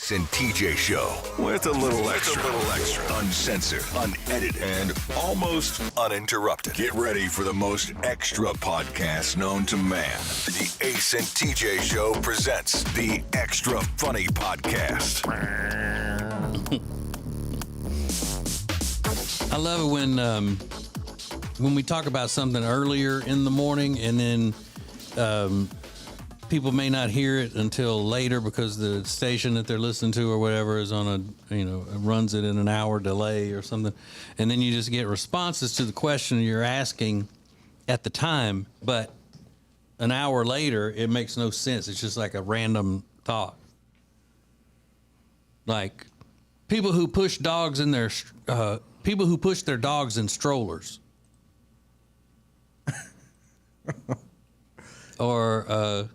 Ace and TJ Show with a little extra. Uncensored, unedited, and almost uninterrupted. Get ready for the most extra podcast known to man. The Ace and TJ Show presents the Extra Funny Podcast. I love it when we talk about something earlier in the morning and then people may not hear it until later because the station that they're listening to or whatever is on runs it in an hour delay or something. And then you just get responses to the question you're asking at the time, but an hour later, it makes no sense. It's just like a random thought. Like people who push dogs in their, people who push their dogs in strollers. Or,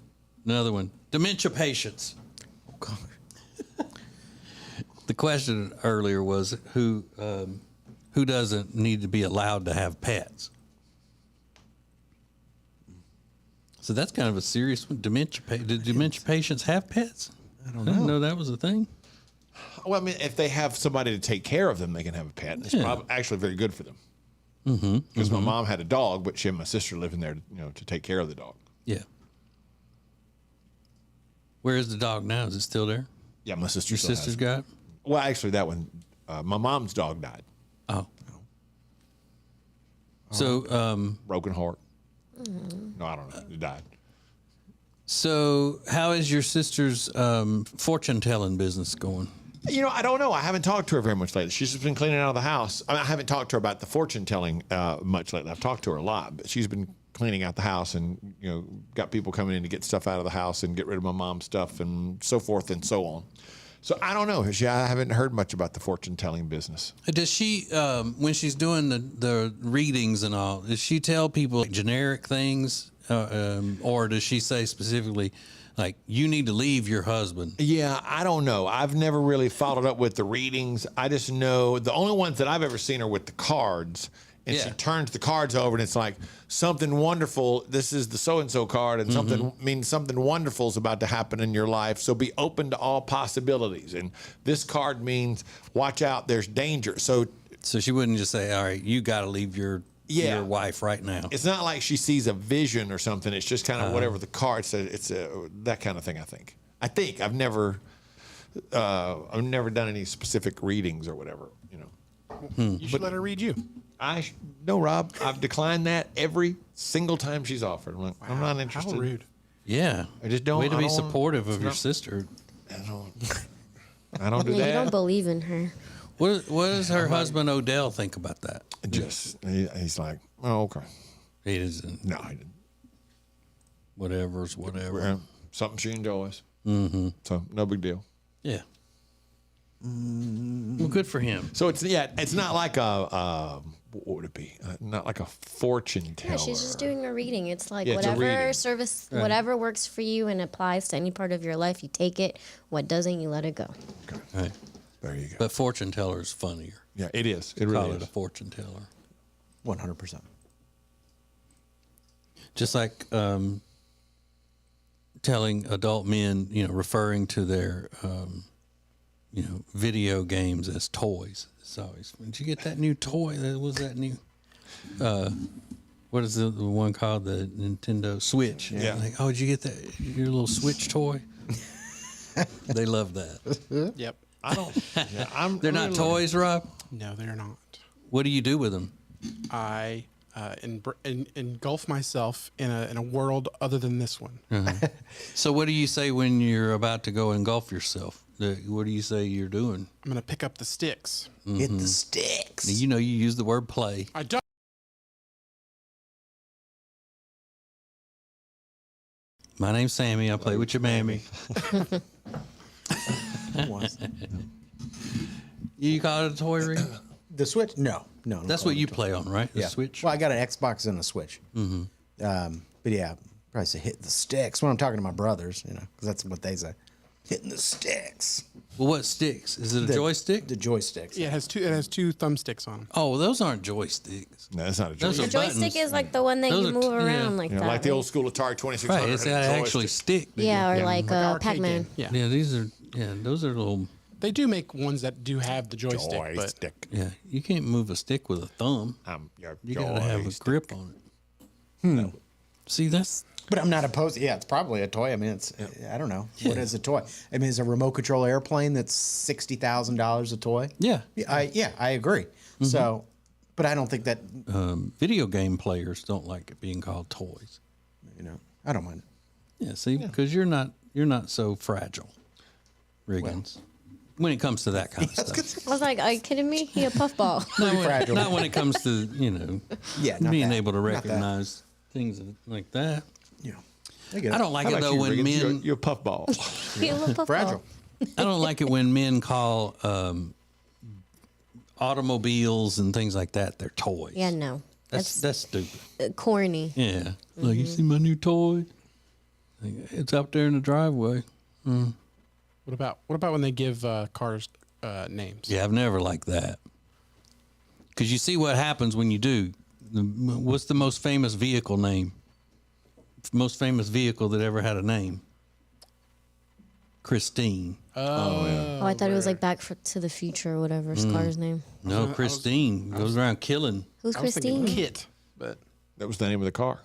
another one, dementia patients. Oh, God. The question earlier was who doesn't need to be allowed to have pets? So that's kind of a serious one. Do dementia patients have pets? I don't know. I didn't know that was a thing. Well, I mean, if they have somebody to take care of them, they can have a pet. It's probably actually very good for them. Because my mom had a dog, but she and my sister living there, to take care of the dog. Yeah. Where is the dog now? Is it still there? Yeah, my sister. Your still sister's has it. got it? Well, actually, that one, my mom's dog died. Oh. So, Broken heart. No, I don't know. It died. So how is your sister's fortune telling business going? I don't know. I haven't talked to her very much lately. She's just been cleaning out of the house. I haven't talked to her about the fortune telling much lately. I've talked to her a lot, but she's been cleaning out the house and, got people coming in to get stuff out of the house and get rid of my mom's stuff and so forth and so on. So I don't know. I haven't heard much about the fortune telling business. Does she, when she's doing the readings and all, does she tell people generic things or does she say specifically, like, you need to leave your husband? Yeah, I don't know. I've never really followed up with the readings. I just know the only ones that I've ever seen are with the cards. And she turns the cards over and it's like something wonderful. This is the so-and-so card and something means something wonderful is about to happen in your life. So be open to all possibilities. And this card means watch out, there's danger. So she wouldn't just say, all right, you got to leave your wife right now. It's not like she sees a vision or something. It's just kind of whatever the card says. It's that kind of thing, I think. I've never done any specific readings or whatever, You should let her read you. No, Rob. I've declined that every single time she's offered. I'm like, I'm not interested. How rude. Yeah. I just don't. Way to I be don't- supportive of it's your not- sister. I don't do Yeah, that. you don't believe in her. What does her husband Odell think about that? He's like, oh, okay. He doesn't. No, I didn't. Whatever's whatever. Something she enjoys. So no big deal. Yeah. Well, good for him. So it's not like what would it be? Not like a fortune teller. Yeah, she's just doing a reading. It's like Yeah, it's a whatever reading. service, whatever works for you and applies to any part of your life, you take it. What doesn't, you let it go. Okay. Right. There you go. But fortune teller is funnier. Yeah, it is. It Call really it a is. fortune teller. 100%. Just like telling adult men, referring to their, video games as toys. It's always, did you get that new toy? What was that new? What is the one called? The Nintendo Switch. Yeah. Like, oh, did you get that? Your little Switch toy? They love that. Yep. I don't. Yeah, They're not toys, Rob? No, they're not. What do you do with them? I engulf myself in a world other than this one. So what do you say when you're about to go engulf yourself? What do you say you're doing? I'm going to pick up the sticks. Hit the sticks. You use the word play. I don't. My name's Sammy. I play with your mammy. You call it a toy ring? The Switch? No. That's what you play on, right? The Yeah. Switch? Well, I got an Xbox and a Switch. But yeah, probably say hit the sticks when I'm talking to my brothers, because that's what they say. Hitting the sticks. Well, what sticks? Is it a joystick? The joysticks. Yeah, it has two thumbsticks on them. Oh, those aren't joysticks. No, that's not a Those joystick. are The joystick buttons. is like the one that Those you are move yeah. around like You know, that. like the right? old school Atari 2600. Right, it's had a an actually joystick. stick. Yeah, or like Arcade Pac-Man. game. Yeah. Yeah, these are those are little. They do make ones that do have the joystick, but Joystick. Yeah, you can't move a stick with a thumb. Your You gotta have a joystick. grip on it. See, that's But I'm not opposed. Yeah, it's probably a toy. I mean, it's I don't know what is a toy. I mean, is a remote control airplane that's $60,000 a toy? yeah. I agree. So, but I don't think that Video game players don't like it being called toys. I don't mind. Yeah, see, because you're not so fragile, Riggins. When it comes to that kind of stuff. I was like, are you kidding me? He a puffball. Fragile. Not when it comes to, Yeah, not being that. able to Not that. recognize things like that. Yeah, I get it. I don't like How it about though you, when Riggins? men. You're a puffball. He a little puffball. Fragile. I don't like it when men call automobiles and things like that their toys. Yeah, no. that's stupid. Corny. Yeah, like you see my new toy? It's out there in the driveway. what about when they give cars names? Yeah, I've never liked that. Because you see what happens when you do. What's the most famous vehicle name? Most famous vehicle that ever had a name? Christine. Oh, I thought it was like to the Future or whatever Scar's name. No, Christine goes around killing. Who's I was thinking Christine? Kit, but That was the name of the car.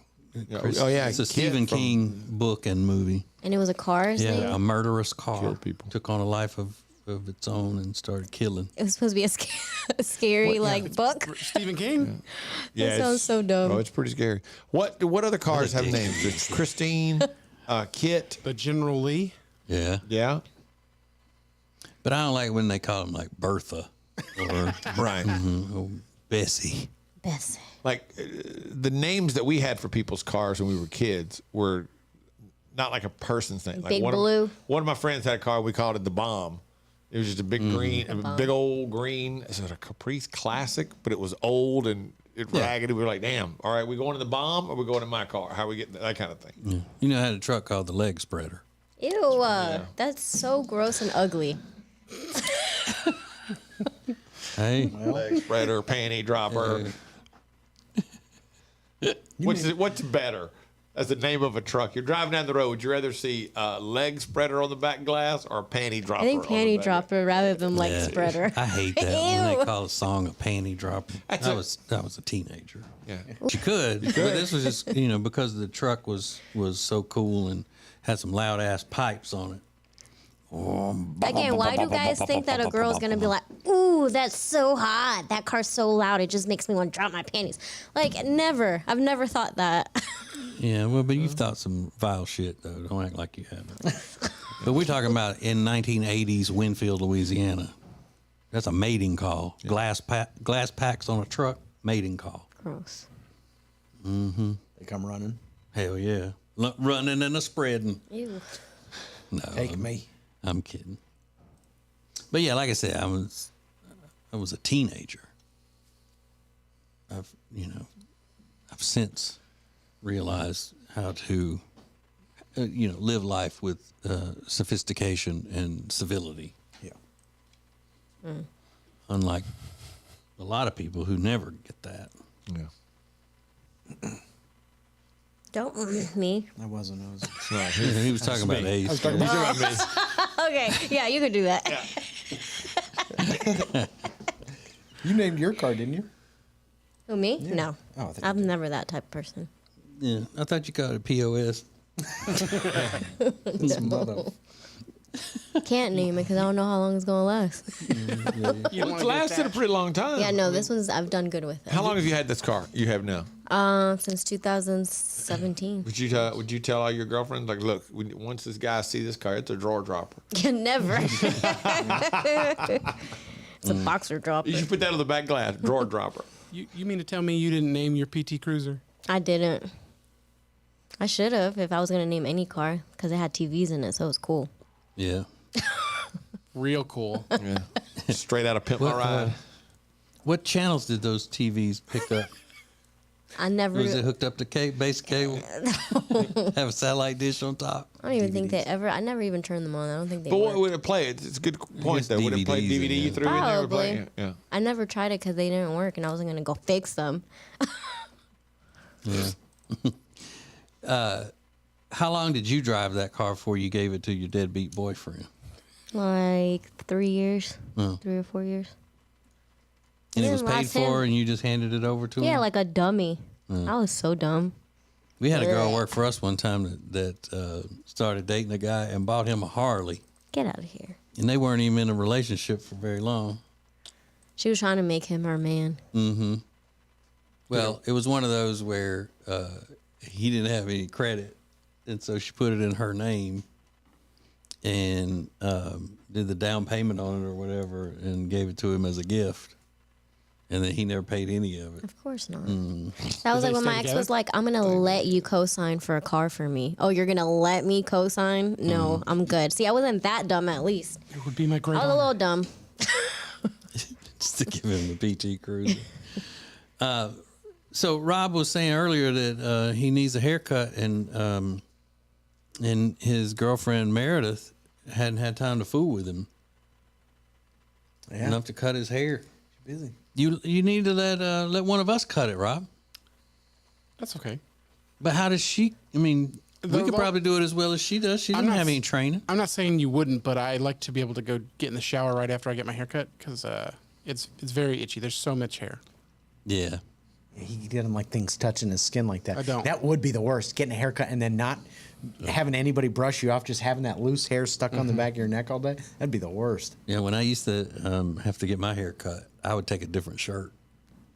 Chris- Oh yeah, it's a Kid Stephen from- King book and movie. And it was a car's Yeah, name? a murderous car Killed people. took on a life of its own and started killing. It was supposed to be a scary book. Stephen King. Yeah, sounds it's- so dumb. Oh, it's pretty scary. What other cars have names? It's Christine, Kit. The General Lee. Yeah, Yeah, but I don't like when they call him like Bertha or right. or Bessie. Bessie. Like the names that we had for people's cars when we were kids were not like a person's name. Like Big one Blue. One of my friends had a car. We called it the Bomb. It was just a big green, a big old green. Is it a Caprice Classic? But it was old and it raggedy. We were like, damn. All right, we going to the Bomb or we going in my car? How are we getting that kind of thing? You know, I had a truck called the Leg Spreader. Ew, that's so gross and ugly. Hey, Leg spreader, panty dropper. What's better as the name of a truck? You're driving down the road. Would you rather see a leg spreader on the back glass or a panty dropper? I think on the panty back? dropper rather than leg yeah. spreader. I hate that when Ew. they call a song a panty dropper. That's I a- was a teenager. Yeah. You could, but this was just because the truck was so cool and had some loud ass pipes on it. Again, why do guys think that a girl's gonna be like, ooh, that's so hot. That car's so loud. It just makes me want to drop my panties. Like, never. I've never thought that. Yeah, well, but you've thought some vile shit though. Don't act like you haven't. But we're talking about in 1980s Winfield, Louisiana. That's a mating call. Glass packs on a truck, mating call. Gross. They come running. Hell yeah, running and a spreading. Ew. No, Take me. I'm kidding. But yeah, like I said, I was a teenager. I've since realized how to live life with sophistication and civility. Yeah. Unlike a lot of people who never get that. Yeah. Don't me. I wasn't. He was talking about I was Ace. talking about me. Okay, yeah, you could do that. you named your car, didn't you? Who, me? No. Oh, I thought you I'm never that type of person. Yeah, I thought you called it POS. Mother. Can't name it because I don't know how long it's gonna last. You don't It's lasted a pretty long time. Yeah, no, this one's I've done good with it. How long have you had this car you have now? Since 2017. Would you tell all your girlfriends, like, look, once this guy see this car, it's a drawer dropper. Yeah, never. It's a boxer dropper. You should put that on the back glass, drawer dropper. You mean to tell me you didn't name your PT Cruiser? I didn't. I should have if I was gonna name any car because it had TVs in it, so it was cool. Yeah. Real cool. Yeah. Straight out of Pimp My What, Ride. what channels did those TVs pick up? I never. Was it hooked up to base cable? Have a satellite dish on top? I don't even think they ever. I never even turned them on. I don't think they. But what work. would it play? It's a good point though. Would it play DVDs in DVD there. through in there? Would play? Probably. Yeah. I never tried it because they didn't work, and I wasn't gonna go fix them. How long did you drive that car before you gave it to your deadbeat boyfriend? Like 3 years, Oh. 3 or 4 years. And it Yeah, was paid last time- for, and you just handed it over to him? Yeah, like a dummy. I was so dumb. We had a girl work for us one time that started dating a guy and bought him a Harley. Get out of here. And they weren't even in a relationship for very long. She was trying to make him her man. Well, it was one of those where he didn't have any credit. And so she put it in her name and did the down payment on it or whatever and gave it to him as a gift. And then he never paid any of it. Of course not. Mm. That was they like when stay my ex together? was like, I'm going to let you co-sign for a car for me. Oh, you're going to let me co-sign? No, Mm. I'm good. See, I wasn't that dumb at least. It would be my great I was a honor. little dumb. Just to give him the PT Cruiser. So Rob was saying earlier that he needs a haircut, and his girlfriend Meredith hadn't had time to fool with him Yeah. enough to cut his hair. Busy. You need to let one of us cut it, Rob. That's okay. But how does she? I mean, we The- could probably do it as well as she does. She I'm doesn't not have s- any training. I'm not saying you wouldn't, but I like to be able to go get in the shower right after I get my haircut because it's very itchy. There's so much hair. Yeah. He doesn't like things touching his skin like that. I don't. That would be the worst. Getting a haircut and then not having anybody brush you off, just having that loose hair stuck on the back of your neck all day. That'd be the worst. Yeah. When I used to have to get my hair cut, I would take a different shirt.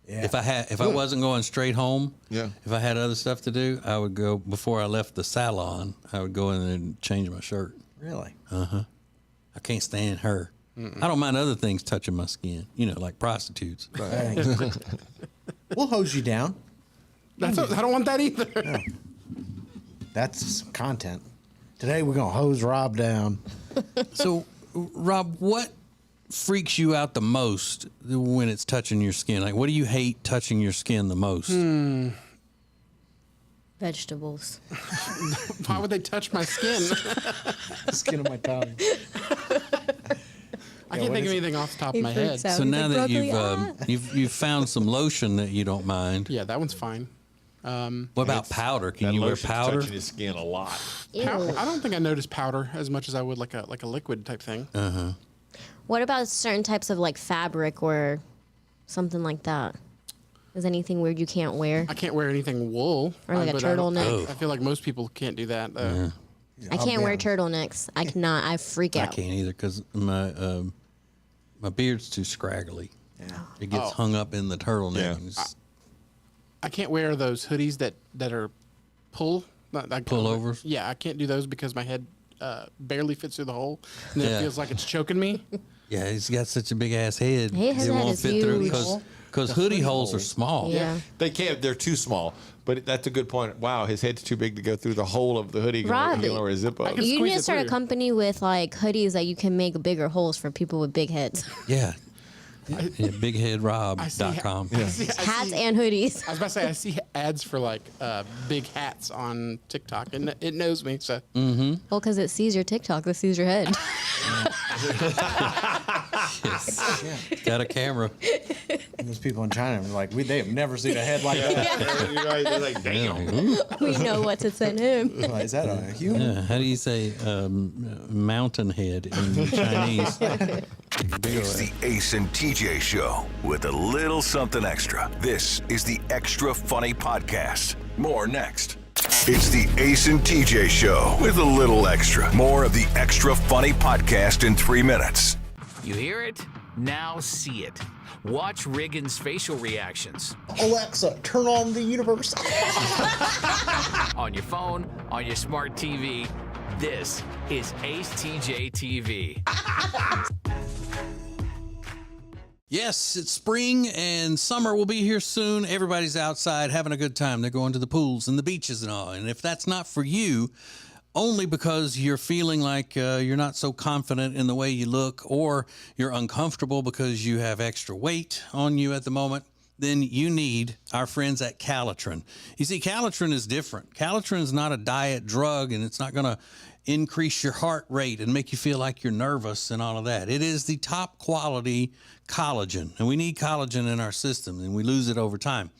Yeah. If I wasn't going straight home, Yeah. if I had other stuff to do, I would go before I left the salon. I would go in there and change my shirt. Really? I can't stand her. I don't mind other things touching my skin, like prostitutes. We'll hose you down. I don't want that either. That's content. Today we're gonna hose Rob down. So, Rob, what freaks you out the most when it's touching your skin? Like, what do you hate touching your skin the most? Vegetables. Why would they touch my skin? Skin of my tongue. I can't think of anything off the top of He my head. freaks out. So He's now like, that "Broccoli, you've found some lotion that you don't mind. Yeah, that one's fine. What about powder? Can That you wear lotion's powder? touching his skin a lot. Ew. I don't think I notice powder as much as I would like a liquid type thing. What about certain types of like fabric or something like that? Is anything weird you can't wear? I can't wear anything wool. Or like a but I don't- turtleneck. I feel like most people can't do that. I can't wear turtlenecks. I cannot. I freak I out. can't either because my beard's too scraggly. Yeah. It gets Oh. hung up in the turtleneck. Yeah. and it's- I can't wear those hoodies that are Pullovers? Yeah, I can't do those because my head barely fits through the hole, and then Yeah. it feels like it's choking me. Yeah, he's got such a big ass head. His it head won't is fit through huge. because hoodie holes are small. Yeah. They can't. They're too small. But that's a good point. Wow, his head's too big to go through the hole of the hoodie. He Rob, can wear a zip up. can You squeeze need to it start a through. company with like hoodies that you can make bigger holes for people with big heads. Yeah. BigHeadRob.com. Hats and hoodies. I was about to say I see ads for like big hats on TikTok, and it knows me. So Well, because it sees your TikTok, it sees your head. Got a camera. Those people in China are like, they have never seen a head like that. You're right. They're like, damn. We know what to send him. Like, is that a human? Yeah, how do you say mountain head in Chinese? It's the Ace and TJ Show with a little something extra. This is the Extra Funny Podcast. More next. It's the Ace and TJ Show with a little extra. More of the Extra Funny Podcast in 3 minutes. You hear it? Now see it. Watch Riggins' facial reactions Alexa, turn on the universe. on your phone, on your smart TV. This is Ace TJ TV. Yes, it's spring and summer will be here soon. Everybody's outside having a good time. They're going to the pools and the beaches and all. And if that's not for you, only because you're feeling like you're not so confident in the way you look, or you're uncomfortable because you have extra weight on you at the moment, then you need our friends at Calitrin. You see, Calitrin is different. Calitrin is not a diet drug, and it's not going to increase your heart rate and make you feel like you're nervous and all of that. It is the top quality collagen, and we need collagen in our system, and we lose it over time.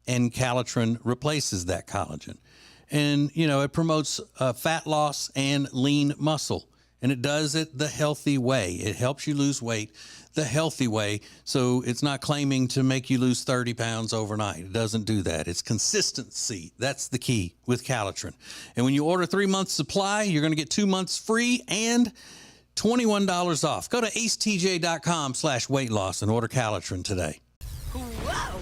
And Calitrin replaces that collagen. And, you know, it promotes fat loss and lean muscle, and it does it the healthy way. It helps you lose weight the healthy way, so it's not claiming to make you lose 30 pounds overnight. It doesn't do that. It's consistency. That's the key with Calitrin. And when you order 3 months supply, you're going to get 2 months free and $21 off. Go to acetj.com/weight loss and order Calitrin today. Whoa!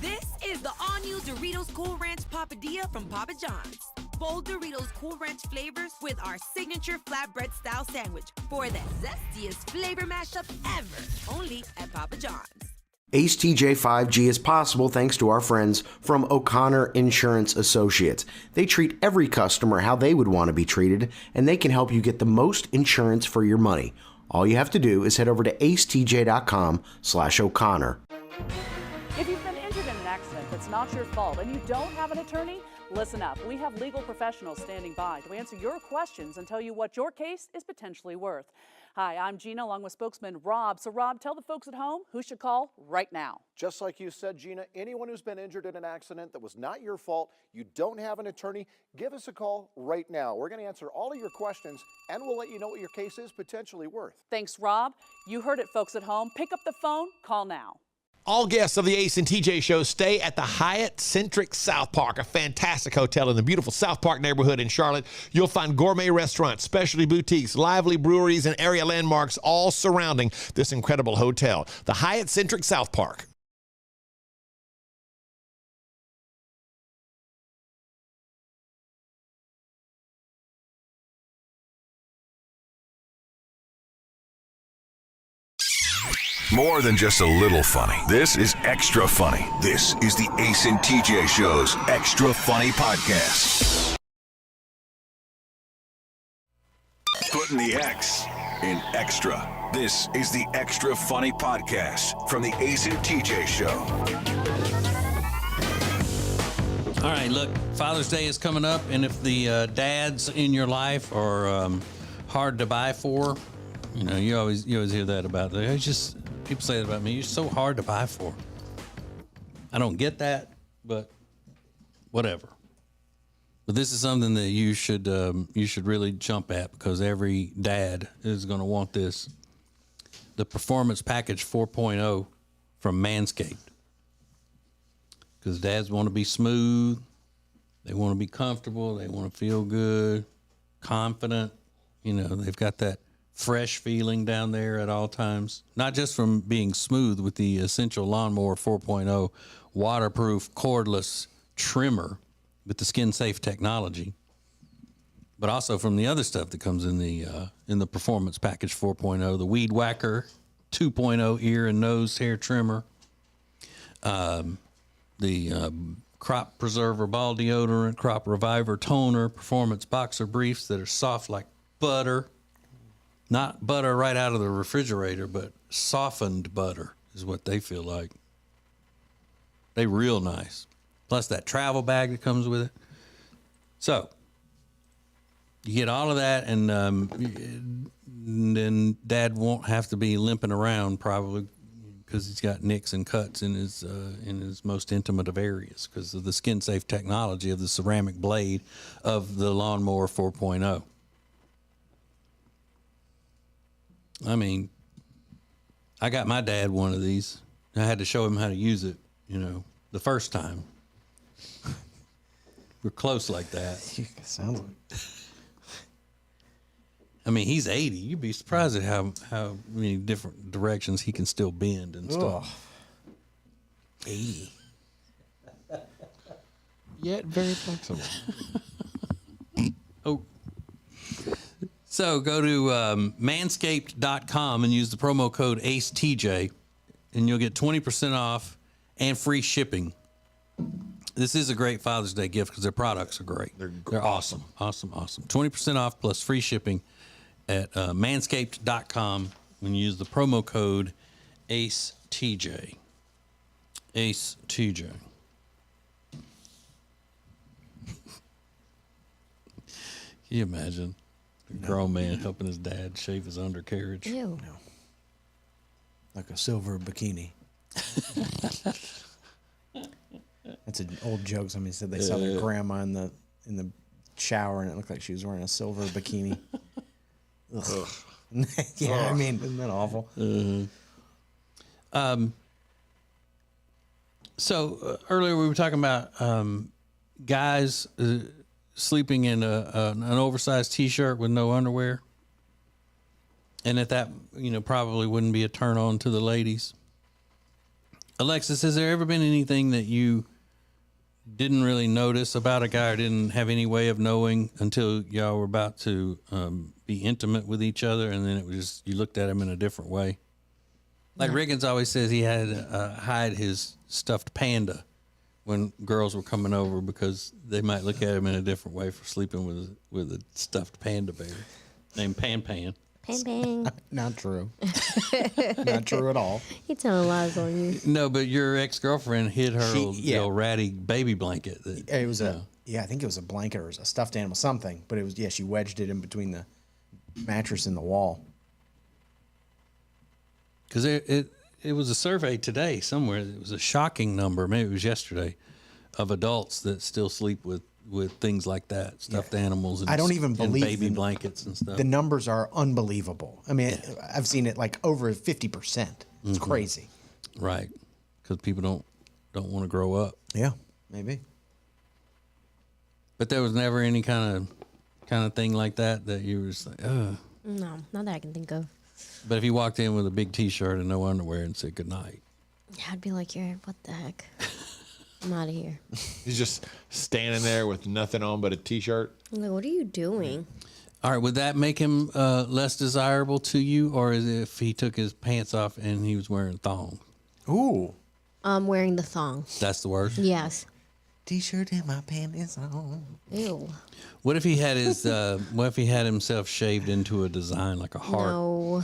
This is the all-new Doritos Cool Ranch Papadilla from Papa John's. Bold Doritos Cool Ranch flavors with our signature flatbread style sandwich for the zestiest flavor mashup ever. Only at Papa John's. Ace TJ 5G is possible thanks to our friends from O'Connor Insurance Associates. They treat every customer how they would want to be treated, and they can help you get the most insurance for your money. All you have to do is head over to acetj.com/O'Connor. If you've been injured in an accident that's not your fault and you don't have an attorney, listen up. We have legal professionals standing by to answer your questions and tell you what your case is potentially worth. Hi, I'm Gina along with spokesman Rob. So Rob, tell the folks at home who should call right now. Just like you said, Gina, anyone who's been injured in an accident that was not your fault, you don't have an attorney, give us a call right now. We're going to answer all of your questions and we'll let you know what your case is potentially worth. Thanks, Rob. You heard it, folks at home. Pick up the phone, call now. All guests of the Ace and TJ show stay at the Hyatt Centric South Park, a fantastic hotel in the beautiful South Park neighborhood in Charlotte. You'll find gourmet restaurants, specialty boutiques, lively breweries, and area landmarks all surrounding this incredible hotel. The Hyatt Centric South Park. More than just a little funny. This is extra funny. This is the Ace and TJ Show's Extra Funny Podcast. Putting the X in extra. This is the Extra Funny Podcast from the Ace and TJ Show. All right, look, Father's Day is coming up, and if the dads in your life are hard to buy for, you know, you always hear that about that. It's just people say that about me. You're so hard to buy for. I don't get that, but whatever. But this is something that you should really jump at because every dad is going to want this. The Performance Package 4.0 from Manscaped. Because dads want to be smooth, they want to be comfortable, they want to feel good, confident. You know, they've got that fresh feeling down there at all times. Not just from being smooth with the Essential Lawnmower 4.0 waterproof cordless trimmer with the skin-safe technology, but also from the other stuff that comes in the Performance Package 4.0, the Weed Whacker 2.0 ear and nose hair trimmer, the Crop Preserver ball deodorant, Crop Reviver toner, Performance Boxer briefs that are soft like butter. Not butter right out of the refrigerator, but softened butter is what they feel like. They real nice. Plus that travel bag that comes with it. So you get all of that, and then Dad won't have to be limping around probably because he's got nicks and cuts in his most intimate of areas because of the skin-safe technology of the ceramic blade of the Lawnmower 4.0. I mean, I got my dad one of these. I had to show him how to use it, you know, the first time. We're close like that. Sounds like. I mean, he's 80. You'd be surprised at how many different directions he can still bend and stuff. 80. Yet very flexible. Oh. So go to manscaped.com and use the promo code ACETJ, and you'll get 20% off and free shipping. This is a great Father's Day gift because their products are great. They're awesome. Awesome. 20% off plus free shipping at manscaped.com when you use the promo code ACETJ. Ace TJ. Can you imagine a grown man helping his dad shave his undercarriage? Ew. No. Like a silver bikini. That's an old joke. Somebody said they saw their grandma in the shower and it looked like she was wearing a silver bikini. Ugh. Yeah, I mean, isn't that awful? So earlier we were talking about guys sleeping in an oversized T-shirt with no underwear, and that probably wouldn't be a turn on to the ladies. Alexis, has there ever been anything that you didn't really notice about a guy or didn't have any way of knowing until y'all were about to be intimate with each other, and then it was just you looked at him in a different way? Like Riggins always says, he had to hide his stuffed panda when girls were coming over because they might look at him in a different way for sleeping with a stuffed panda bear named Pan Pan. Bang, bang. Not true. Not true at all. He telling lies on you. No, but your ex-girlfriend hid her little ratty baby blanket. It was I think it was a blanket or a stuffed animal, something. But it was, she wedged it in between the mattress and the wall. Because it was a survey today somewhere. It was a shocking number, maybe it was yesterday, of adults that still sleep with things like that, stuffed animals and I don't even believe baby blankets and stuff. The numbers are unbelievable. I mean, I've seen it like over 50%. It's crazy. Right. Because people don't want to grow up. Yeah, maybe. But there was never any kind of thing like that you were just like, ugh. No, not that I can think of. But if you walked in with a big T-shirt and no underwear and said goodnight. Yeah, I'd be like, what the heck? I'm out of here. He's just standing there with nothing on but a T-shirt. I'm like, what are you doing? All right, would that make him less desirable to you, or is it if he took his pants off and he was wearing thongs? Ooh. I'm wearing the thong. That's the worst? Yes. T-shirt and my panties on. Ew. What if he had himself shaved into a design like a heart? No.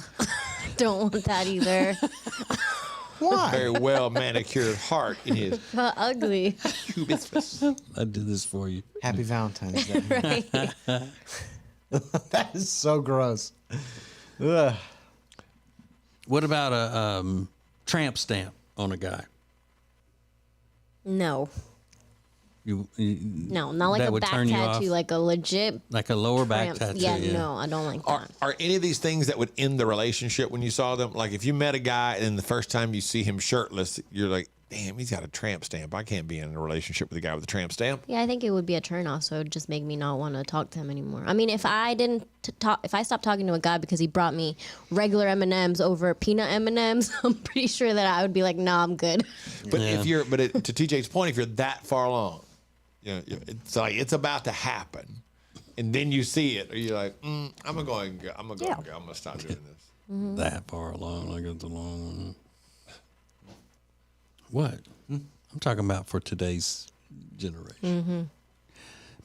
Don't want that either. Why? Very well manicured heart in his ugly pubis. I did this for you. Happy Valentine's Day. Right. That is so gross. Ugh. What about a tramp stamp on a guy? No. No, not like a back tattoo, like a legit, like a lower back tramp. tattoo. Yeah, no, I don't like that. Are any of these things that would end the relationship when you saw them? Like if you met a guy and the first time you see him shirtless, you're like, damn, he's got a tramp stamp. I can't be in a relationship with a guy with a tramp stamp. Yeah, I think it would be a turn off, so it would just make me not want to talk to him anymore. I mean, if I stopped talking to a guy because he brought me regular M&Ms over peanut M&Ms, I'm pretty sure that I would be like, nah, I'm good. But to TJ's point, if you're that far along, it's like it's about to happen, and then you see it, or you're like, I'm gonna stop doing this. Mm-hmm. That far along, like it's a long one. What? I'm talking about for today's generation. Mm-hmm.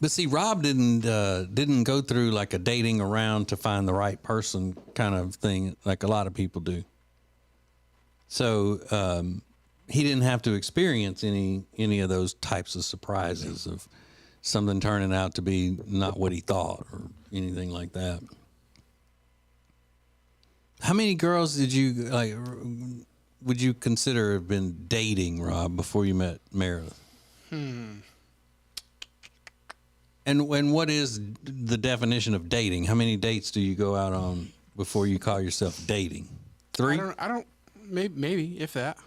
But see, Rob didn't go through like a dating around to find the right person kind of thing, like a lot of people do. So he didn't have to experience any of those types of surprises of something turning out to be not what he thought or anything like that. How many girls would you consider have been dating, Rob, before you met Meredith? And what is the definition of dating? How many dates do you go out on before you call yourself dating? 3? I don't. Maybe if that.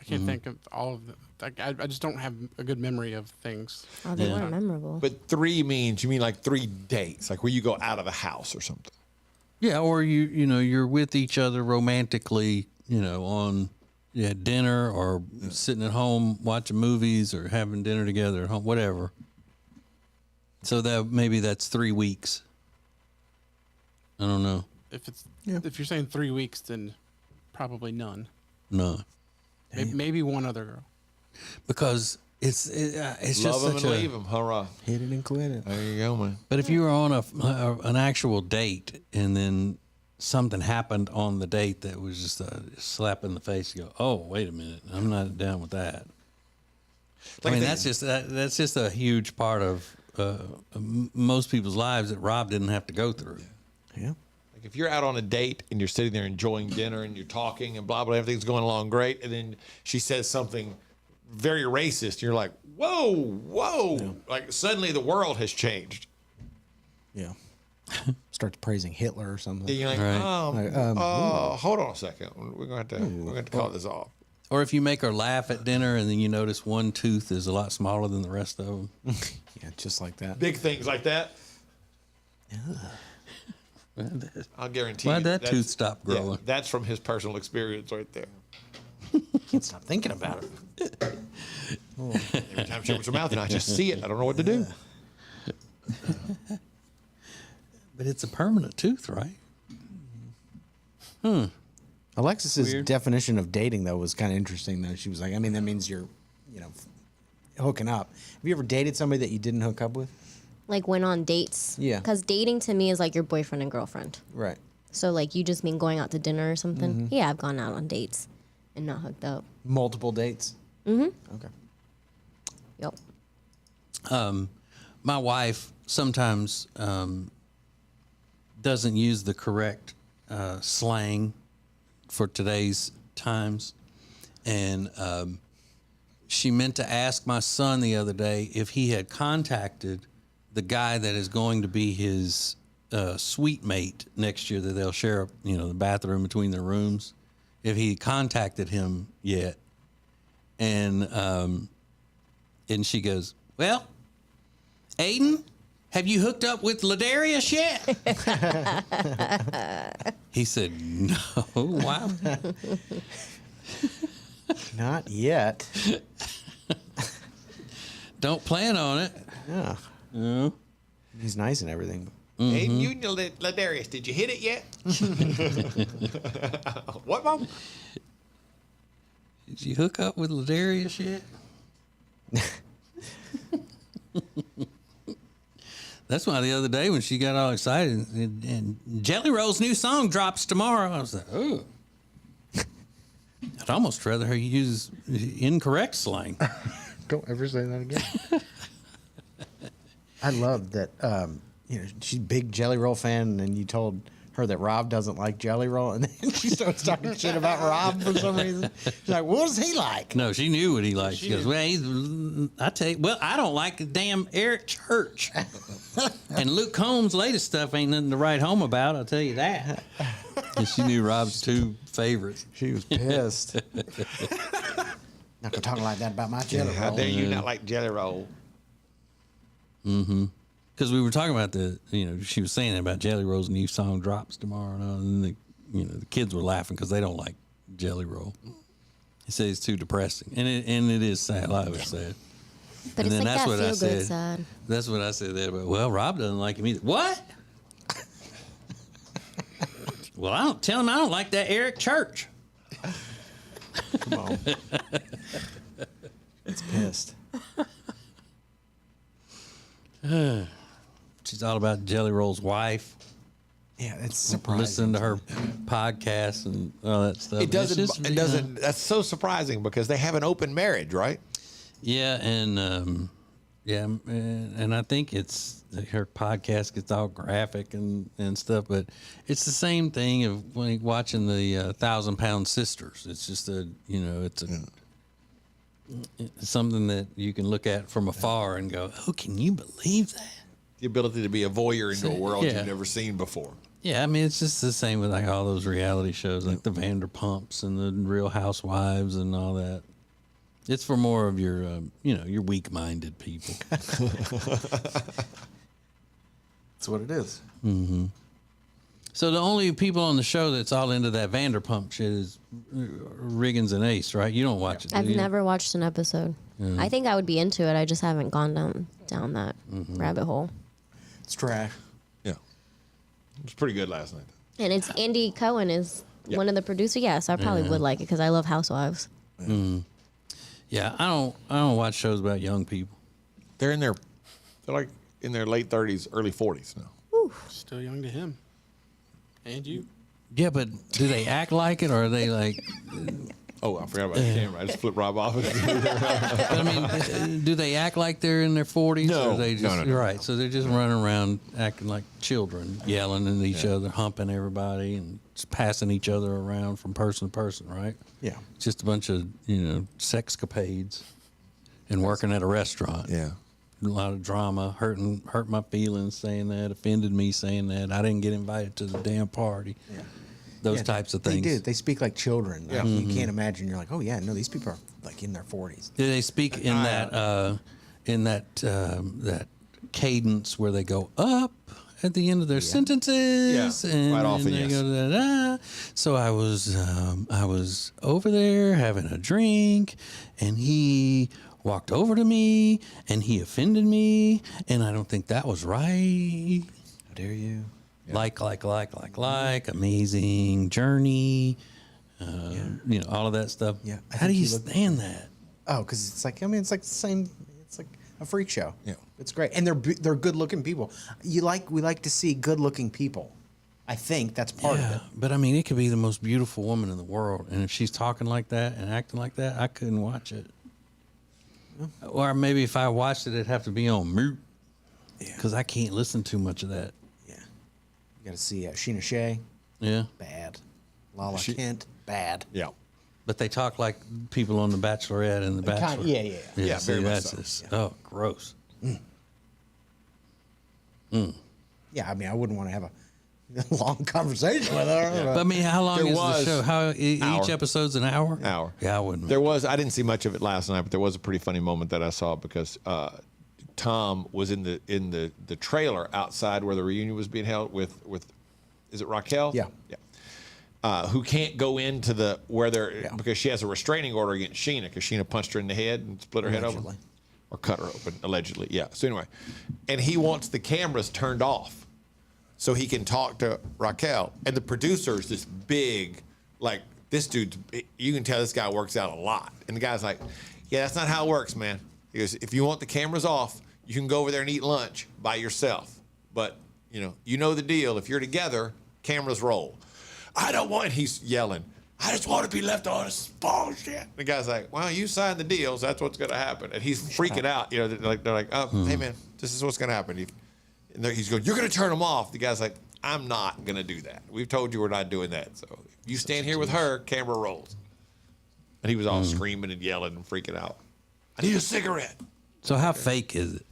I can't think of all of them. I just don't have a good memory of things. Oh, they weren't memorable. But 3 means, you mean like 3 dates, like where you go out of the house or something. Yeah, or you're with each other romantically, on dinner or sitting at home watching movies or having dinner together at home, whatever. So that's 3 weeks. I don't know. If you're saying 3 weeks, then probably none. None. Maybe one other girl. Because it's Love just him such and leave him, hurrah. Hit it and quit it. There you go, man. But if you were on an actual date and then something happened on the date that was just a slap in the face, you go, oh, wait a minute, I'm not down with that. I mean, that's just a huge part of most people's lives that Rob didn't have to go through. Yeah. Like if you're out on a date and you're sitting there enjoying dinner and you're talking and blah, blah, everything's going along great. And then she says something very racist. And you're like, whoa. Yeah. Like suddenly the world has changed. Yeah. Starts praising Hitler or something. Yeah, you're like, hold on a second. We're going to have to call this off. Or if you make her laugh at dinner and then you notice one tooth is a lot smaller than the rest of them. Yeah, just like that. Big things like that. Yeah. I'll guarantee Why'd you. that tooth stop growing? Yeah, that's from his personal experience right there. Can't stop thinking about it. Every time she opens her mouth and I just see it, I don't know what to do. But it's a permanent tooth, right? Alexis's definition of dating, though, was kind of interesting, though. She was like, I mean, that means you're, hooking up. Have you ever dated somebody that you didn't hook up with? Like went on dates? Yeah. Because dating to me is like your boyfriend and girlfriend. Right. So like you just mean going out to dinner or something? Mm-hmm. Yeah, I've gone out on dates and not hooked up. Multiple dates? Mm-hmm. Okay. Yep. My wife sometimes doesn't use the correct slang for today's times. And she meant to ask my son the other day if he had contacted the guy that is going to be his suite mate next year, that they'll share, the bathroom between their rooms, if he contacted him yet. And she goes, well, Aiden, have you hooked up with Ladarius yet? He said, no. Wow. Not yet. Don't plan on it. Yeah. Yeah. He's nice and everything. Mm-hmm. Hey, you and Ladarius, did you hit it yet? What, Mom? Did you hook up with Ladarius yet? That's why the other day when she got all excited and Jelly Roll's new song drops tomorrow, I was like, oh. I'd almost rather her use incorrect slang. Don't ever say that again. I love that, she's a big Jelly Roll fan, and you told her that Rob doesn't like Jelly Roll, and then she starts talking shit about Rob for some reason. She's like, what does he like? No, she knew what he liked. She goes, well, I don't like the damn Eric Church. And Luke Combs' latest stuff ain't nothing to write home about, I'll tell you that. And she knew Rob's two favorites. She was pissed. Not gonna talk like that about my Jelly Roll. How dare you not like Jelly Roll? Mm-hmm. Because we were talking about she was saying about Jelly Roll's new song drops tomorrow, and the kids were laughing because they don't like Jelly Roll. He said it's too depressing, and it is sad. I was sad. But and it's then like that's that what I feel-good said. sad. That's what I said there. But well, Rob doesn't like him either. What? Well, I don't tell him I don't like that Eric Church. Come on. It's pissed. She's all about Jelly Roll's wife. Yeah, it's surprising. Listen to her podcast and all that stuff. It doesn't. That's so surprising because they have an open marriage, right? Yeah, and and I think it's her podcast gets all graphic and stuff, but it's the same thing of when watching the 1,000 Pound Sisters. It's just it's something that you can look at from afar and go, oh, can you believe that? The ability to be a voyeur into a world you've never seen before. Yeah, I mean, it's just the same with like all those reality shows, like the Vanderpumps and the Real Housewives and all that. It's for more of your, your weak-minded people. That's what it is. Mm-hmm. So the only people on the show that's all into that Vanderpump shit is Riggins and Ace, right? You don't watch it, do I've you? never watched an episode. Yeah. I think I would be into it. I just haven't gone down that rabbit hole. It's trash. Yeah. It was pretty good last night. And it's Andy Cohen is one of the producers. Yeah, so I probably would like it because I love Housewives. Mm. Yeah, I don't watch shows about young people. They're like in their late 30s, early 40s now. Still young to him. And you. Yeah, but do they act like it, or are they like? Oh, I forgot about the camera. I just flipped Rob off. But I mean, do they act like they're in their 40s? No. Or they just, No. Right. So they're just running around acting like children, yelling at each other, humping everybody, and just passing each other around from person to person, right? Yeah. It's just a bunch of, sexcapades and working at a restaurant. Yeah. A lot of drama, hurt my feelings saying that, offended me saying that. I didn't get invited to the damn party. Yeah. Those types of things. They do. They speak like children. Yeah. You can't imagine. You're like, oh yeah, no, these people are like in their 40s. Do they speak in that cadence where they go up at the end of their sentences? Yeah, and, quite often, and they yes. go da-da. So I was over there having a drink, and he walked over to me, and he offended me, and I don't think that was right. How dare you? Like, amazing journey, all of that stuff. Yeah. I How do think you he looked- stand that? Oh, because it's like it's like the same. It's like a freak show. Yeah. It's great, and they're good looking people. We like to see good looking people. I think that's part of it. But I mean, it could be the most beautiful woman in the world, and if she's talking like that and acting like that, I couldn't watch it. Or maybe if I watched it, it'd have to be on mute, because I can't listen too much of that. You got to see Sheena Shea. Yeah, Bad. Lala Kent. Bad. Yeah. but they talk like people on The Bachelorette and The Bachelor. Yeah. Yeah, see, very much that's so. just, oh, gross. Yeah, I mean, I wouldn't want to have a long conversation with her. But I mean, how long There is was- the show? Hour. Each episode's an hour? Hour. Yeah, I wouldn't. I didn't see much of it last night, but there was a pretty funny moment that I saw because Tom was in the trailer outside where the reunion was being held with is it Raquel? Yeah. Who can't go into because she has a restraining order against Sheena because Sheena punched her in the head and split her head open. Allegedly. Or cut her open, allegedly. Yeah. So anyway, and he wants the cameras turned off so he can talk to Raquel. And the producer's this big, like, this dude, you can tell this guy works out a lot. And the guy's like, yeah, that's not how it works, man. He goes, if you want the cameras off, you can go over there and eat lunch by yourself. But, you know the deal. If you're together, cameras roll. I don't want, he's yelling, I just want to be left on this bullshit. The guy's like, well, you signed the deals. That's what's going to happen. And he's freaking out. They're like, oh, hey, man, this is what's going to happen. And he's going, you're going to turn them off. The guy's like, I'm not going to do that. We've told you we're not doing that. So if you stand here with her, camera rolls. And he was all screaming and yelling and freaking out. I need a cigarette. So how fake is it?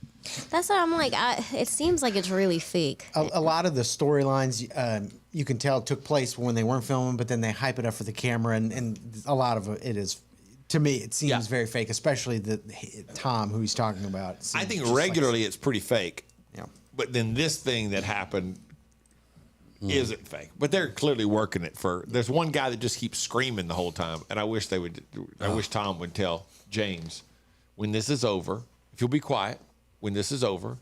That's what I'm like. It seems like it's really fake. A lot of the storylines, you can tell took place when they weren't filming, but then they hype it up for the camera, and a lot of it is, to me, it seems very fake, especially the Tom who he's talking about. I think regularly it's pretty fake. Yeah. But then this thing that happened isn't fake. But they're clearly working it for. There's one guy that just keeps screaming the whole time, and I wish they would. I wish Tom would tell James, when this is over, if you'll be quiet, when this is over,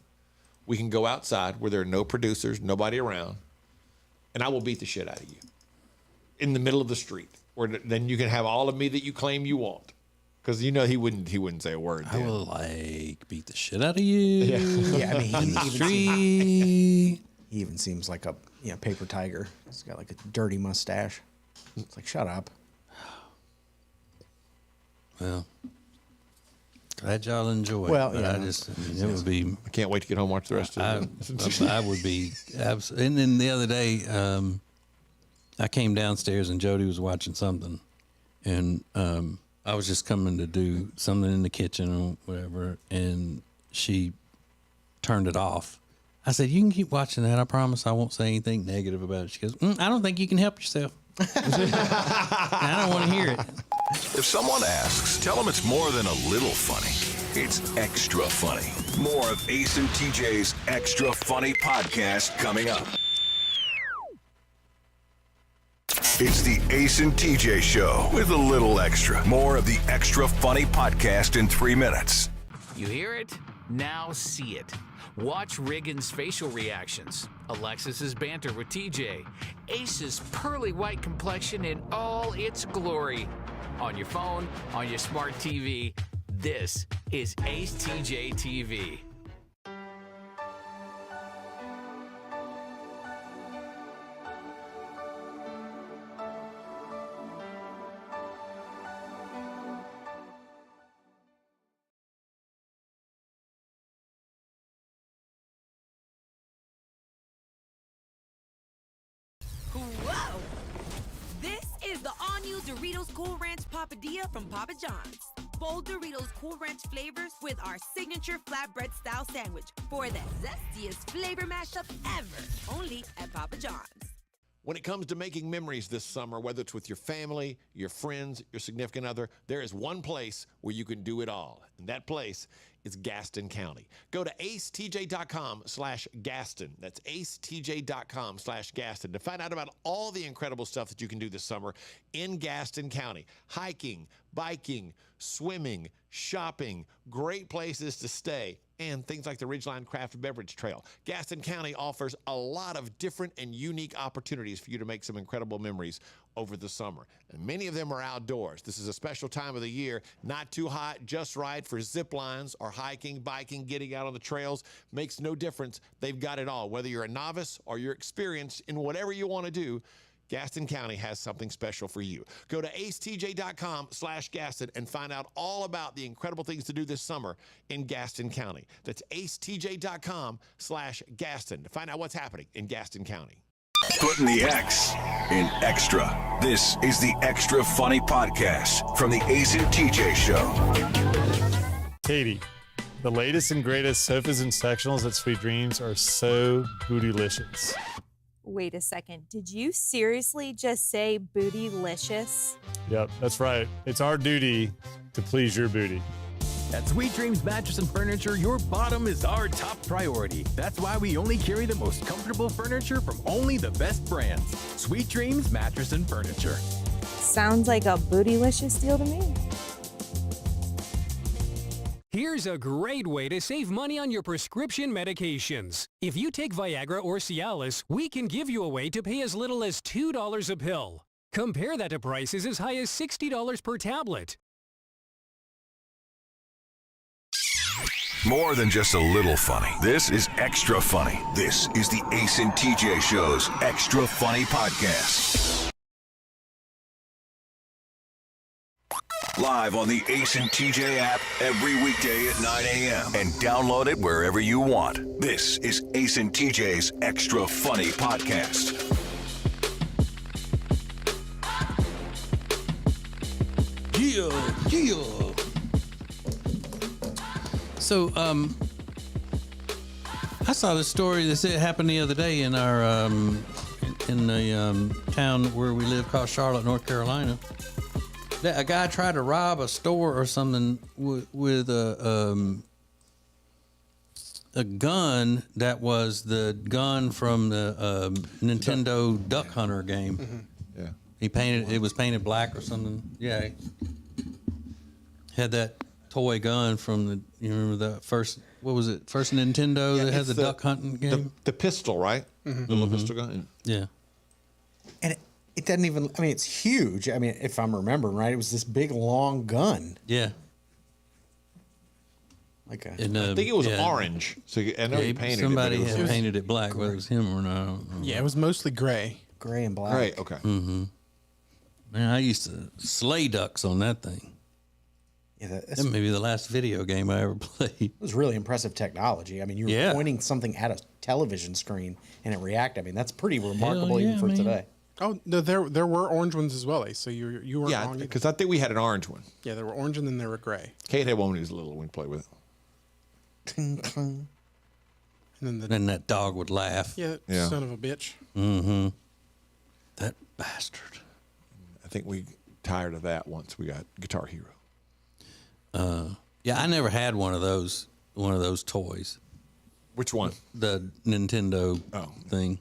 we can go outside where there are no producers, nobody around, and I will beat the shit out of you in the middle of the street, where then you can have all of me that you claim you want. Because he wouldn't say a word. I will beat the shit out of you. Yeah, I mean, Street. he even seems like a paper tiger. He's got like a dirty mustache. It's like, shut up. Well, glad y'all enjoy. Well, but yeah. it would be. I can't wait to get home and watch the rest of it. I would be absolutely. And then the other day, I came downstairs and Jody was watching something, and I was just coming to do something in the kitchen or whatever, and she turned it off. I said, "You can keep watching that. I promise I won't say anything negative about it." She goes, "I don't think you can help yourself." I don't want to hear it. If someone asks, tell them it's more than a little funny. It's extra funny. More of Ace and TJ's Extra Funny podcast coming up. It's the Ace and TJ Show with a little extra. More of the Extra Funny podcast in 3 minutes. You hear it? Now see it. Watch Riggins' facial reactions, Alexis's banter with TJ, Ace's pearly white complexion in all its glory. On your phone, on your smart TV, this is Ace TJ TV. Doritos Cool Ranch Papadilla from Papa John's. Bold Doritos Cool Ranch flavors with our signature flatbread style sandwich for the zestiest flavor mashup ever. Only at Papa John's. When it comes to making memories this summer, whether it's with your family, your friends, your significant other, there is one place where you can do it all. And that place is Gaston County. Go to acetj.com/Gaston. That's acetj.com/Gaston to find out about all the incredible stuff that you can do this summer in Gaston County. Hiking, biking, swimming, shopping, great places to stay, and things like the Ridgeline Craft Beverage Trail. Gaston County offers a lot of different and unique opportunities for you to make some incredible memories over the summer. And many of them are outdoors. This is a special time of the year, not too hot, just right for zip lines or hiking, biking, getting out on the trails. Makes no difference. They've got it all. Whether you're a novice or you're experienced in whatever you want to do, Gaston County has something special for you. Go to acetj.com/Gaston and find out all about the incredible things to do this summer in Gaston County. That's acetj.com/Gaston to find out what's happening in Gaston County. Putting the X in extra. This is the Extra Funny Podcast from the Ace and TJ Show. Katie, the latest and greatest sofas and sectionals at Sweet Dreams are so bootylicious. Wait a second. Did you seriously just say bootylicious? Yep, that's right. It's our duty to please your booty. At Sweet Dreams Mattress and Furniture, your bottom is our top priority. That's why we only carry the most comfortable furniture from only the best brands. Sweet Dreams Mattress and Furniture. Sounds like a bootylicious deal to me. Here's a great way to save money on your prescription medications. If you take Viagra or Cialis, we can give you a way to pay as little as $2 a pill. Compare that to prices as high as $60 per tablet. More than just a little funny. This is Extra Funny. This is the Ace and TJ Show's Extra Funny Podcast. Live on the Ace and TJ app every weekday at 9 a.m. and download it wherever you want. This is Ace and TJ's Extra Funny Podcast. Yeah. So, I saw this story that happened the other day in our in the town where we live called Charlotte, North Carolina. That a guy tried to rob a store or something with a gun that was the gun from the Nintendo Duck Hunter game. Mm-hmm. Yeah, he painted it was painted black or something. Yeah, had that toy gun from the you remember the first what was it first Nintendo that had the duck hunting game? The pistol, right? Mm-hmm. The little pistol gun. Yeah. And it doesn't even, I mean, it's huge. I mean, if I'm remembering right, it was this big, long gun. Yeah. Like a, I think it was orange. So I know he painted somebody it. had painted it black, whether it was him or not. I don't know. Yeah, it was mostly gray. Gray and black. Gray, okay. Mm-hmm. Man, I used to slay ducks on that thing. Yeah, that may be the last video game I ever played. It was really impressive technology. I mean, you were pointing something at a television screen and it reacted. I mean, that's pretty remarkable even for today. Oh, no, there were orange ones as well, Ace. So you weren't wrong. Because I think we had an orange one. Yeah, there were orange and then there were gray. Kate had one when he was little when we played with it. And then then that dog would laugh. Yeah, son of a bitch. Mm-hmm. That bastard. I think we tired of that once we got Guitar Hero. Yeah, I never had one of those toys. Which one? The Nintendo thing.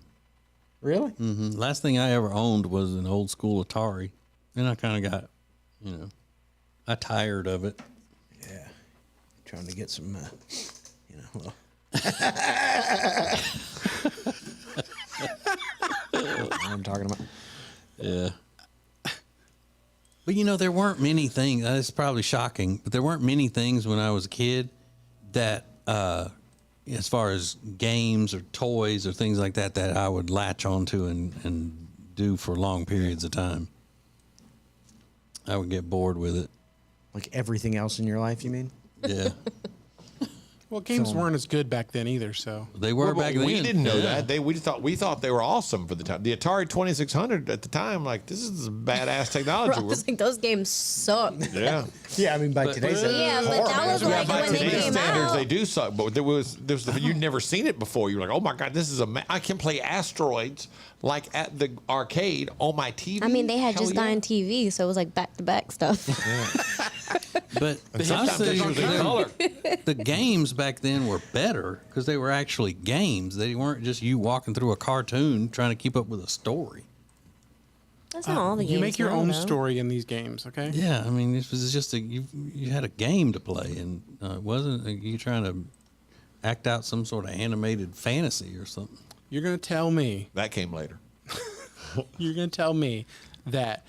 Really? Mm-hmm. Last thing I ever owned was an old school Atari. And I kind of got, I tired of it. Yeah. Trying to get some, little. What I'm talking about. Yeah. But there weren't many things. It's probably shocking, but there weren't many things when I was a kid that, as far as games or toys or things like that, that I would latch onto and do for long periods of time. I would get bored with it. Like everything else in your life, you mean? Yeah. Well, games film. weren't as good back then either, so. They were Well, back then. we didn't know Yeah. that. We thought they were awesome for the time. The Atari 2600 at the time, like, this is badass technology. I was like, those games sucked. Yeah. Yeah, I mean, by today's Yeah, but that was like by when they today's came standards, out. they do suck. But you'd never seen it before. You're like, oh my god, this is I can play Asteroids like at the arcade on my TV. I mean, they had Hell just yeah. gotten TV, so it was like back-to-back stuff. But honestly, the games back then were better because they were actually games. They weren't just you walking through a cartoon trying to keep up with a story. That's not all the games. You make your now, own though. story in these games, okay? Yeah, I mean, this was just you had a game to play, and it wasn't you trying to act out some sort of animated fantasy or something. You're going to tell me. That came later. You're going to tell me that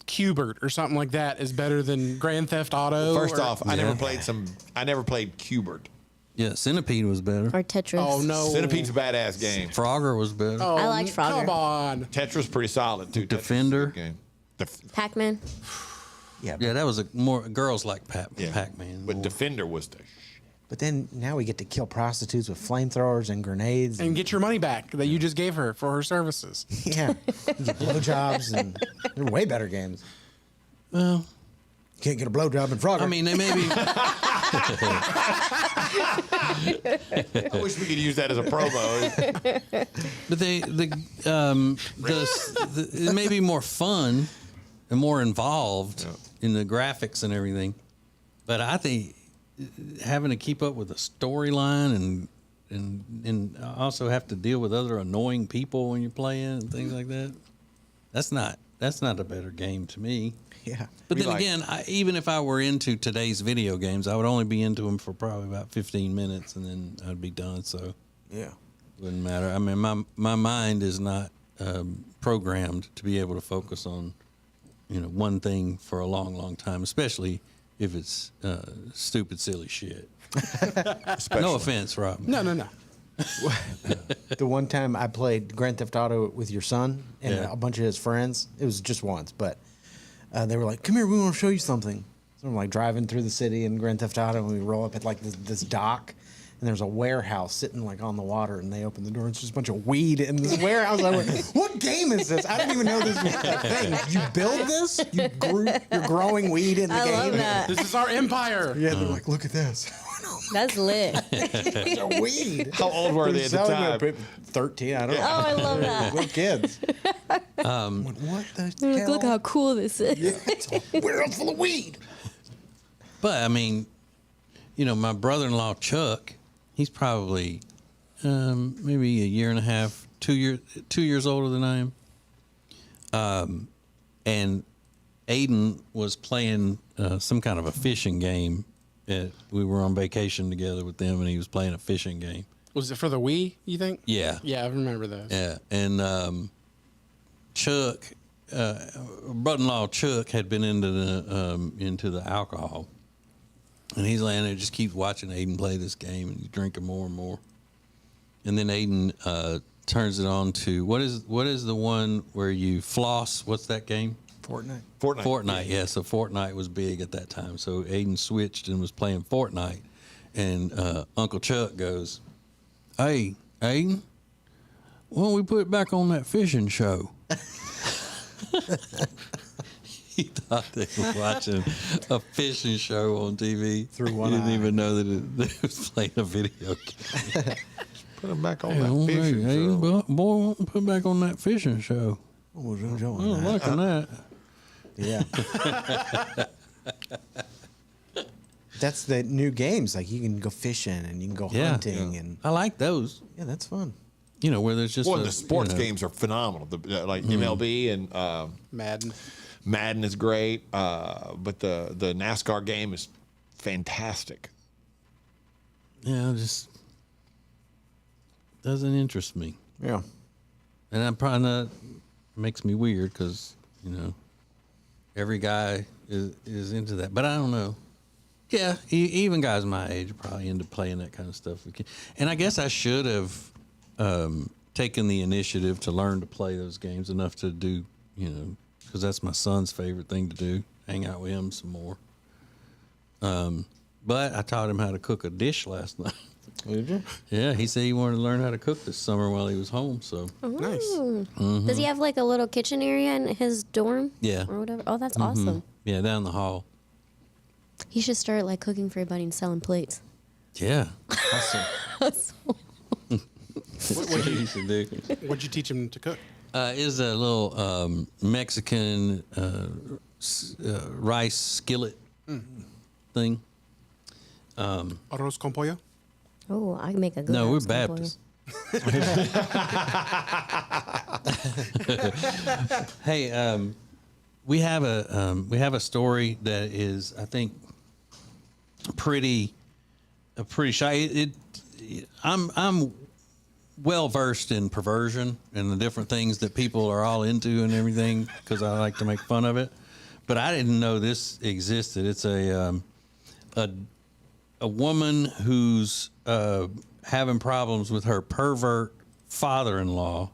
Q*bert or something like that is better than Grand Theft Auto? First or- off, I never played Q*bert. Yeah, Centipede was better. Or Tetris. Oh, no. Centipede's a badass game. Frogger was better. Oh, I liked Frogger. Come on. Tetris pretty solid too. Defender. Game. Pac-Man. Yeah, Yeah, that was more girls like Pac-Man. But Defender was the. But then now we get to kill prostitutes with flamethrowers and grenades. And get your money back that you just gave her for her services. Yeah. You get blowjobs, and they're way better games. Well, can't get a blowjob in Frogger. I mean, they may be. I wish we could use that as a promo. But it may be more fun and more involved in the graphics and everything. But I think having to keep up with the storyline and also have to deal with other annoying people when you're playing and things like that. That's not a better game to me. Yeah. But then again, even if I were into today's video games, I would only be into them for probably about 15 minutes, and then I'd be done. So yeah, wouldn't matter. I mean, my mind is not programmed to be able to focus on one thing for a long, long time, especially if it's stupid, silly shit. No offense, Rob. No. The one time I played Grand Theft Auto with your son and a bunch of his friends, it was just once, but they were like, "Come here, we want to show you something." So I'm like driving through the city in Grand Theft Auto, and we roll up at like this dock, and there's a warehouse sitting like on the water, and they open the door, and it's just a bunch of weed in this warehouse. I went, "What game is this? I didn't even know this was a thing. You build this? You're growing weed in the I game? love that. This is our empire. Yeah, they're like, "Look at this." That's lit. It's a weed. How old were they at the time? 13, I don't know. Oh, I love that. We're kids. What the They're like, hell? look how cool this is. Yeah, it's a warehouse full of weed. But I mean, my brother-in-law Chuck, he's probably maybe a year and a half, 2 years older than I am. And Aiden was playing some kind of a fishing game. We were on vacation together with them, and he was playing a fishing game. Was it for the Wii, you think? Yeah. Yeah, I remember those. Yeah, and Chuck, brother-in-law Chuck, had been into the alcohol, and he's laying there, just keeps watching Aiden play this game, and he's drinking more and more. And then Aiden turns it on to what is the one where you floss? What's that game? Fortnite. Yeah. So Fortnite was big at that time. So Aiden switched and was playing Fortnite, and Uncle Chuck goes, "Hey, Aiden, why don't we put it back on that fishing show?" He thought they were watching a fishing show on TV. Through one He didn't eye. even know that it was playing a video game. Put them back on Hey, that fishing show. Aiden, boy, why don't we put it back on that fishing show? What was I I doing? don't liking that. Yeah. That's the new games. Like you can go fishing and you can go hunting, and I like those. yeah, that's fun. Where there's just The sports games are phenomenal. Like MLB and Madden. Madden is great, but the NASCAR game is fantastic. Yeah, it just doesn't interest me. Yeah. And I'm probably not, makes me weird because, every guy is into that. But I don't know. Yeah, even guys my age are probably into playing that kind of stuff. And I guess I should have taken the initiative to learn to play those games enough to do, because that's my son's favorite thing to do, hang out with him some more. But I taught him how to cook a dish last night. Did you? Yeah, he said he wanted to learn how to cook this summer while he was home. So Nice. Mhm. Does he have like a little kitchen area in his dorm? Yeah. Or whatever. Oh, that's Mhm. awesome. Yeah, down the hall. He should start like cooking for everybody and selling plates. Yeah. What'd He should do. you teach him to cook? Is a little Mexican rice skillet thing. Arroz con pollo? Oh, I can make a good. No, we're arroz con pollo. Baptist. Hey, we have a story that is, I think, pretty shy. I'm well versed in perversion and the different things that people are all into and everything because I like to make fun of it. But I didn't know this existed. It's a woman who's having problems with her pervert father-in-law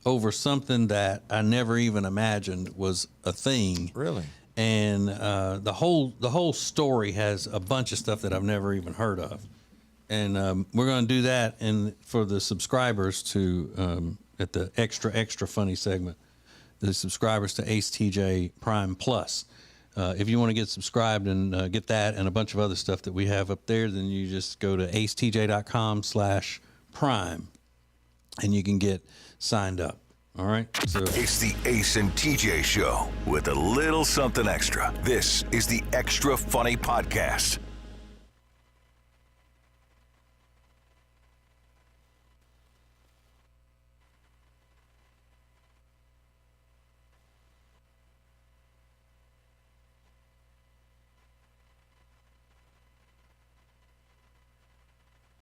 over something that I never even imagined was a thing. Really? And the whole story has a bunch of stuff that I've never even heard of. And we're going to do that for the subscribers to at the extra funny segment, the subscribers to Ace TJ Prime Plus. If you want to get subscribed and get that and a bunch of other stuff that we have up there, then you just go to acetj.com/prime and you can get signed up. All right. So It's the Ace and TJ Show with a little something extra. This is the Extra Funny Podcast.